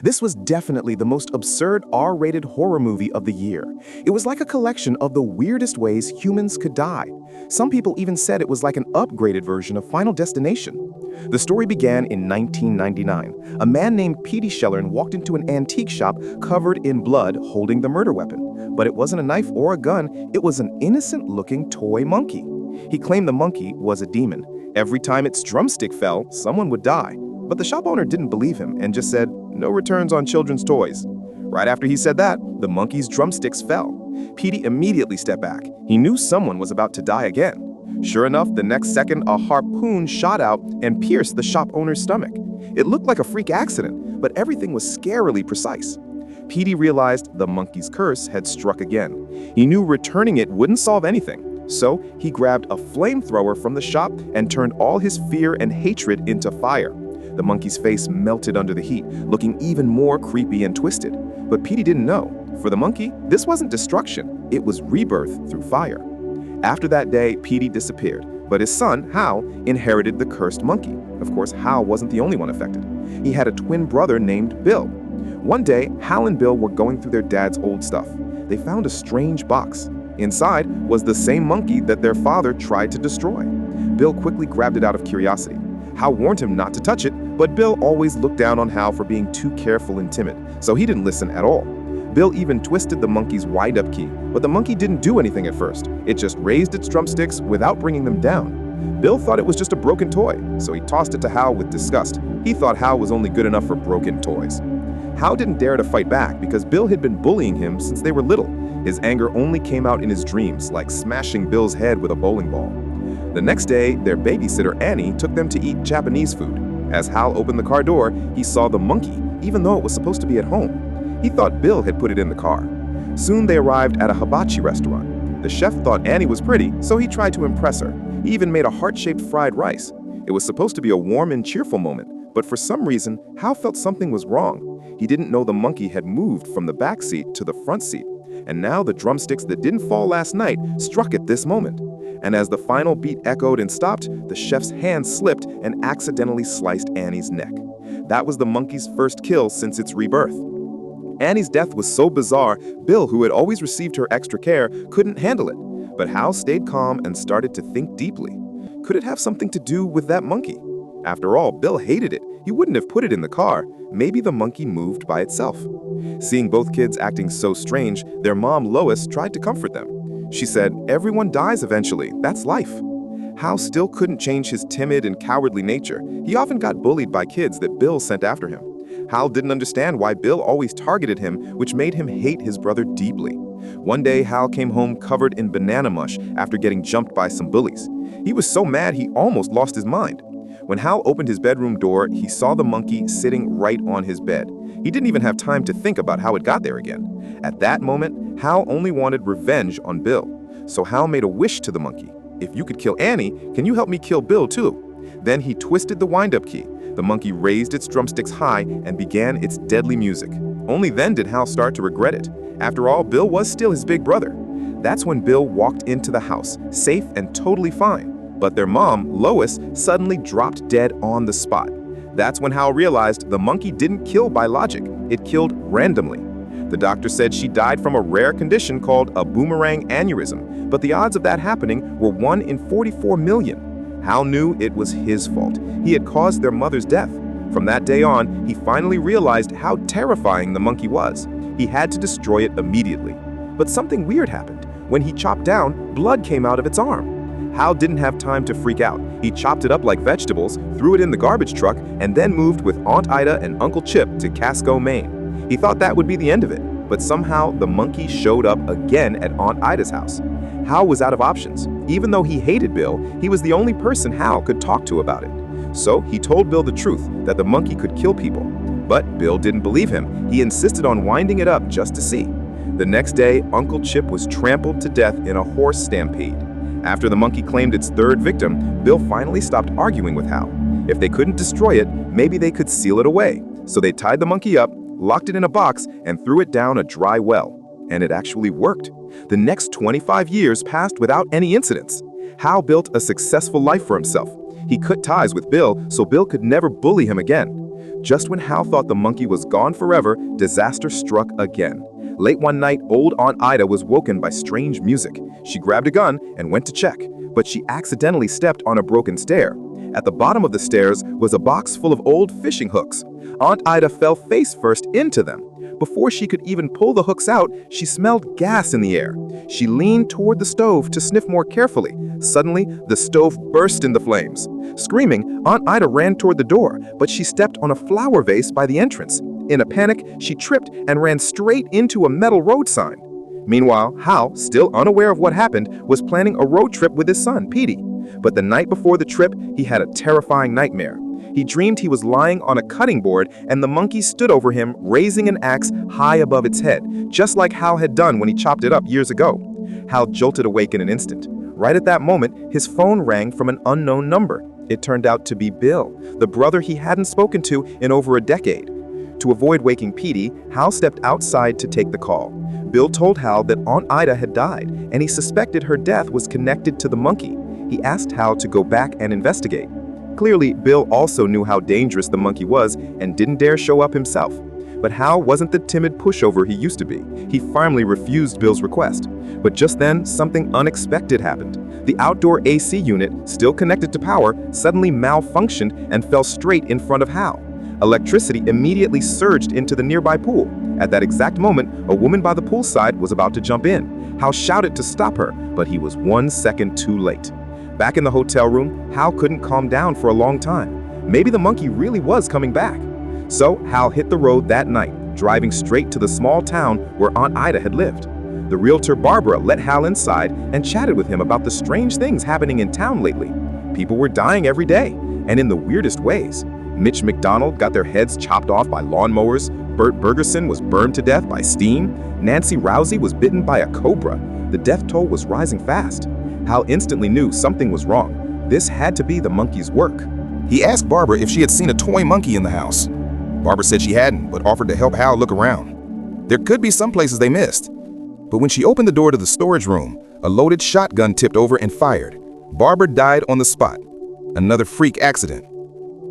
This was definitely the most absurd R-rated horror movie of the year. It was like a collection of the weirdest ways humans could die. Some people even said it was like an upgraded version of Final Destination. The story began in 1999. A man named Petey Schellern walked into an antique shop covered in blood holding the murder weapon. But it wasn't a knife or a gun, it was an innocent-looking toy monkey. He claimed the monkey was a demon. Every time its drumstick fell, someone would die. But the shop owner didn't believe him and just said, "No returns on children's toys." Right after he said that, the monkey's drumsticks fell. Petey immediately stepped back. He knew someone was about to die again. Sure enough, the next second, a harpoon shot out and pierced the shop owner's stomach. It looked like a freak accident, but everything was scarily precise. Petey realized the monkey's curse had struck again. He knew returning it wouldn't solve anything. So he grabbed a flamethrower from the shop and turned all his fear and hatred into fire. The monkey's face melted under the heat, looking even more creepy and twisted. But Petey didn't know. For the monkey, this wasn't destruction, it was rebirth through fire. After that day, Petey disappeared, but his son, Hal, inherited the cursed monkey. Of course, Hal wasn't the only one affected. He had a twin brother named Bill. One day, Hal and Bill were going through their dad's old stuff. They found a strange box. Inside was the same monkey that their father tried to destroy. Bill quickly grabbed it out of curiosity. Hal warned him not to touch it, but Bill always looked down on Hal for being too careful and timid, so he didn't listen at all. Bill even twisted the monkey's wind-up key, but the monkey didn't do anything at first. It just raised its drumsticks without bringing them down. Bill thought it was just a broken toy, so he tossed it to Hal with disgust. He thought Hal was only good enough for broken toys. Hal didn't dare to fight back because Bill had been bullying him since they were little. His anger only came out in his dreams, like smashing Bill's head with a bowling ball. The next day, their babysitter Annie took them to eat Japanese food. As Hal opened the car door, he saw the monkey, even though it was supposed to be at home. He thought Bill had put it in the car. Soon they arrived at a hibachi restaurant. The chef thought Annie was pretty, so he tried to impress her. He even made a heart-shaped fried rice. It was supposed to be a warm and cheerful moment, but for some reason, Hal felt something was wrong. He didn't know the monkey had moved from the back seat to the front seat, and now the drumsticks that didn't fall last night struck at this moment. And as the final beat echoed and stopped, the chef's hand slipped and accidentally sliced Annie's neck. That was the monkey's first kill since its rebirth. Annie's death was so bizarre, Bill, who had always received her extra care, couldn't handle it. But Hal stayed calm and started to think deeply. Could it have something to do with that monkey? After all, Bill hated it. He wouldn't have put it in the car. Maybe the monkey moved by itself. Seeing both kids acting so strange, their mom, Lois, tried to comfort them. She said, "Everyone dies eventually. That's life." Hal still couldn't change his timid and cowardly nature. He often got bullied by kids that Bill sent after him. Hal didn't understand why Bill always targeted him, which made him hate his brother deeply. One day, Hal came home covered in banana mush after getting jumped by some bullies. He was so mad he almost lost his mind. When Hal opened his bedroom door, he saw the monkey sitting right on his bed. He didn't even have time to think about how it got there again. At that moment, Hal only wanted revenge on Bill. So Hal made a wish to the monkey. "If you could kill Annie, can you help me kill Bill too?" Then he twisted the wind-up key. The monkey raised its drumsticks high and began its deadly music. Only then did Hal start to regret it. After all, Bill was still his big brother. That's when Bill walked into the house, safe and totally fine. But their mom, Lois, suddenly dropped dead on the spot. That's when Hal realized the monkey didn't kill by logic, it killed randomly. The doctor said she died from a rare condition called a boomerang aneurysm, but the odds of that happening were 1 in 44 million. Hal knew it was his fault. He had caused their mother's death. From that day on, he finally realized how terrifying the monkey was. He had to destroy it immediately. But something weird happened. When he chopped down, blood came out of its arm. Hal didn't have time to freak out. He chopped it up like vegetables, threw it in the garbage truck, and then moved with Aunt Ida and Uncle Chip to Casco, Maine. He thought that would be the end of it, but somehow the monkey showed up again at Aunt Ida's house. Hal was out of options. Even though he hated Bill, he was the only person Hal could talk to about it. So he told Bill the truth, that the monkey could kill people. But Bill didn't believe him. He insisted on winding it up just to see. The next day, Uncle Chip was trampled to death in a horse stampede. After the monkey claimed its third victim, Bill finally stopped arguing with Hal. If they couldn't destroy it, maybe they could seal it away. So they tied the monkey up, locked it in a box, and threw it down a dry well. And it actually worked. The next 25 years passed without any incidents. Hal built a successful life for himself. He cut ties with Bill so Bill could never bully him again. Just when Hal thought the monkey was gone forever, disaster struck again. Late one night, old Aunt Ida was woken by strange music. She grabbed a gun and went to check, but she accidentally stepped on a broken stair. At the bottom of the stairs was a box full of old fishing hooks. Aunt Ida fell face first into them. Before she could even pull the hooks out, she smelled gas in the air. She leaned toward the stove to sniff more carefully. Suddenly, the stove burst into flames. Screaming, Aunt Ida ran toward the door, but she stepped on a flower vase by the entrance. In a panic, she tripped and ran straight into a metal road sign. Meanwhile, Hal, still unaware of what happened, was planning a road trip with his son, Petey. But the night before the trip, he had a terrifying nightmare. He dreamed he was lying on a cutting board and the monkey stood over him, raising an axe high above its head, just like Hal had done when he chopped it up years ago. Hal jolted awake in an instant. Right at that moment, his phone rang from an unknown number. It turned out to be Bill, the brother he hadn't spoken to in over a decade. To avoid waking Petey, Hal stepped outside to take the call. Bill told Hal that Aunt Ida had died, and he suspected her death was connected to the monkey. He asked Hal to go back and investigate. Clearly, Bill also knew how dangerous the monkey was and didn't dare show up himself. But Hal wasn't the timid pushover he used to be. He firmly refused Bill's request. But just then, something unexpected happened. The outdoor AC unit, still connected to power, suddenly malfunctioned and fell straight in front of Hal. Electricity immediately surged into the nearby pool. At that exact moment, a woman by the poolside was about to jump in. Hal shouted to stop her, but he was 1 second too late. Back in the hotel room, Hal couldn't calm down for a long time. Maybe the monkey really was coming back. So Hal hit the road that night, driving straight to the small town where Aunt Ida had lived. The realtor Barbara let Hal inside and chatted with him about the strange things happening in town lately. People were dying every day, and in the weirdest ways. Mitch McDonald got their heads chopped off by lawnmowers, Bert Bergerson was burned to death by steam, Nancy Rousey was bitten by a cobra. The death toll was rising fast. Hal instantly knew something was wrong. This had to be the monkey's work. He asked Barbara if she had seen a toy monkey in the house. Barbara said she hadn't, but offered to help Hal look around. There could be some places they missed. But when she opened the door to the storage room, a loaded shotgun tipped over and fired. Barbara died on the spot. Another freak accident.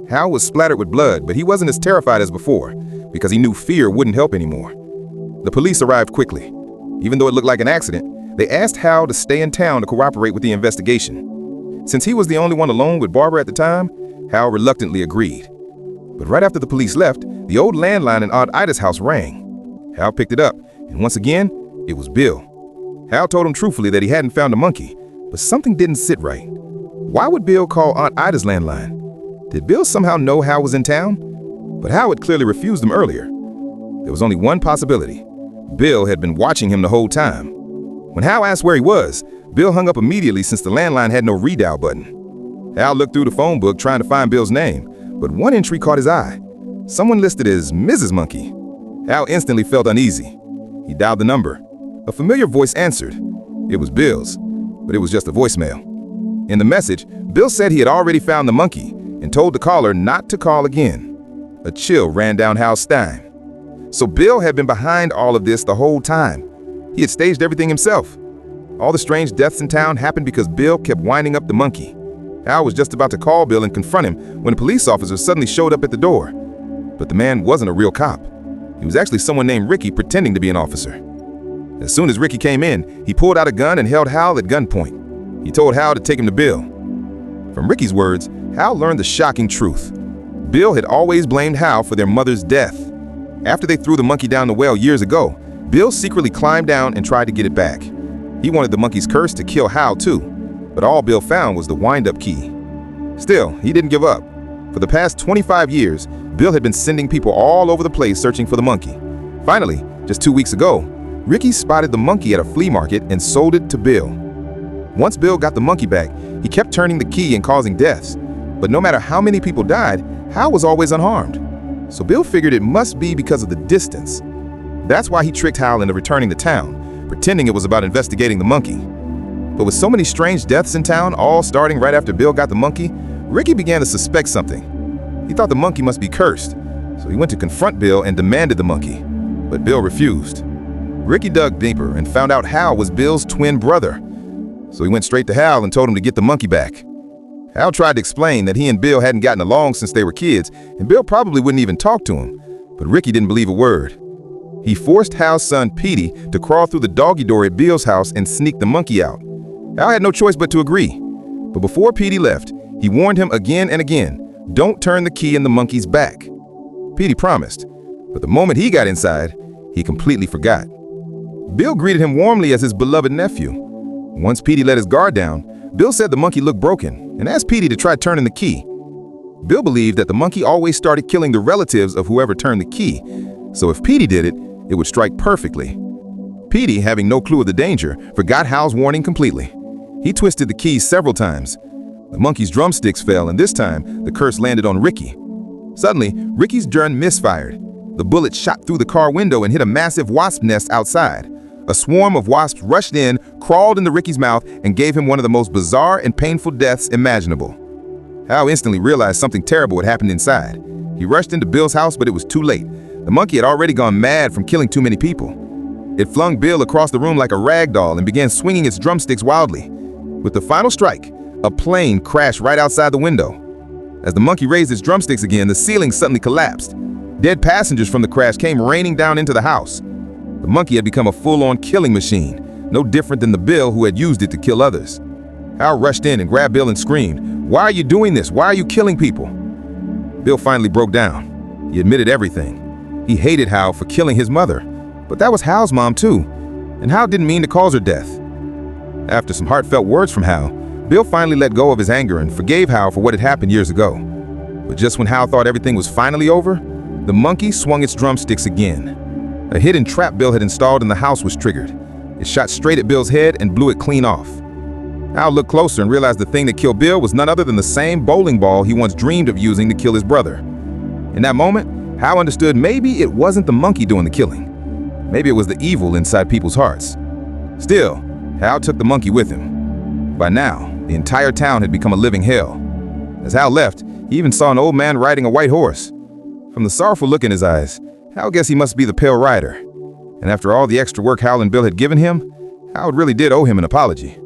Hal was splattered with blood, but he wasn't as terrified as before, because he knew fear wouldn't help anymore. The police arrived quickly. Even though it looked like an accident, they asked Hal to stay in town to cooperate with the investigation. Since he was the only one alone with Barbara at the time, Hal reluctantly agreed. But right after the police left, the old landline in Aunt Ida's house rang. Hal picked it up, and once again, it was Bill. Hal told him truthfully that he hadn't found a monkey, but something didn't sit right. Why would Bill call Aunt Ida's landline? Did Bill somehow know Hal was in town? But Hal had clearly refused him earlier. There was only one possibility. Bill had been watching him the whole time. When Hal asked where he was, Bill hung up immediately since the landline had no redial button. Hal looked through the phone book trying to find Bill's name, but one entry caught his eye. Someone listed as Mrs. Monkey. Hal instantly felt uneasy. He dialed the number. A familiar voice answered. It was Bill's, but it was just a voicemail. In the message, Bill said he had already found the monkey and told the caller not to call again. A chill ran down Hal's spine. So Bill had been behind all of this the whole time. He had staged everything himself. All the strange deaths in town happened because Bill kept winding up the monkey. Hal was just about to call Bill and confront him when a police officer suddenly showed up at the door. But the man wasn't a real cop. He was actually someone named Ricky pretending to be an officer. As soon as Ricky came in, he pulled out a gun and held Hal at gunpoint. He told Hal to take him to Bill. From Ricky's words, Hal learned the shocking truth. Bill had always blamed Hal for their mother's death. After they threw the monkey down the well years ago, Bill secretly climbed down and tried to get it back. He wanted the monkey's curse to kill Hal too, but all Bill found was the wind-up key. Still, he didn't give up. For the past 25 years, Bill had been sending people all over the place searching for the monkey. Finally, just 2 weeks ago, Ricky spotted the monkey at a flea market and sold it to Bill. Once Bill got the monkey back, he kept turning the key and causing deaths. But no matter how many people died, Hal was always unharmed. So Bill figured it must be because of the distance. That's why he tricked Hal into returning to town, pretending it was about investigating the monkey. But with so many strange deaths in town, all starting right after Bill got the monkey, Ricky began to suspect something. He thought the monkey must be cursed, so he went to confront Bill and demanded the monkey. But Bill refused. Ricky dug deeper and found out Hal was Bill's twin brother. So he went straight to Hal and told him to get the monkey back. Hal tried to explain that he and Bill hadn't gotten along since they were kids, and Bill probably wouldn't even talk to him. But Ricky didn't believe a word. He forced Hal's son, Petey, to crawl through the doggy door at Bill's house and sneak the monkey out. Hal had no choice but to agree. But before Petey left, he warned him again and again, don't turn the key in the monkey's back. Petey promised, but the moment he got inside, he completely forgot. Bill greeted him warmly as his beloved nephew. Once Petey let his guard down, Bill said the monkey looked broken and asked Petey to try turning the key. Bill believed that the monkey always started killing the relatives of whoever turned the key, so if Petey did it, it would strike perfectly. Petey, having no clue of the danger, forgot Hal's warning completely. He twisted the keys several times. The monkey's drumsticks fell, and this time, the curse landed on Ricky. Suddenly, Ricky's gun misfired. The bullet shot through the car window and hit a massive wasp nest outside. A swarm of wasps rushed in, crawled into Ricky's mouth, and gave him one of the most bizarre and painful deaths imaginable. Hal instantly realized something terrible had happened inside. He rushed into Bill's house, but it was too late. The monkey had already gone mad from killing too many people. It flung Bill across the room like a rag doll and began swinging its drumsticks wildly. With the final strike, a plane crashed right outside the window. As the monkey raised its drumsticks again, the ceiling suddenly collapsed. Dead passengers from the crash came raining down into the house. The monkey had become a full-on killing machine, no different than the Bill who had used it to kill others. Hal rushed in and grabbed Bill and screamed, "Why are you doing this? Why are you killing people?" Bill finally broke down. He admitted everything. He hated Hal for killing his mother, but that was Hal's mom too, and Hal didn't mean to cause her death. After some heartfelt words from Hal, Bill finally let go of his anger and forgave Hal for what had happened years ago. But just when Hal thought everything was finally over, the monkey swung its drumsticks again. A hidden trap Bill had installed in the house was triggered. It shot straight at Bill's head and blew it clean off. Hal looked closer and realized the thing that killed Bill was none other than the same bowling ball he once dreamed of using to kill his brother. In that moment, Hal understood maybe it wasn't the monkey doing the killing. Maybe it was the evil inside people's hearts. Still, Hal took the monkey with him. By now, the entire town had become a living hell. As Hal left, he even saw an old man riding a white horse. From the sorrowful look in his eyes, Hal guessed he must be the Pale Rider. And after all the extra work Hal and Bill had given him, Hal really did owe him an apology.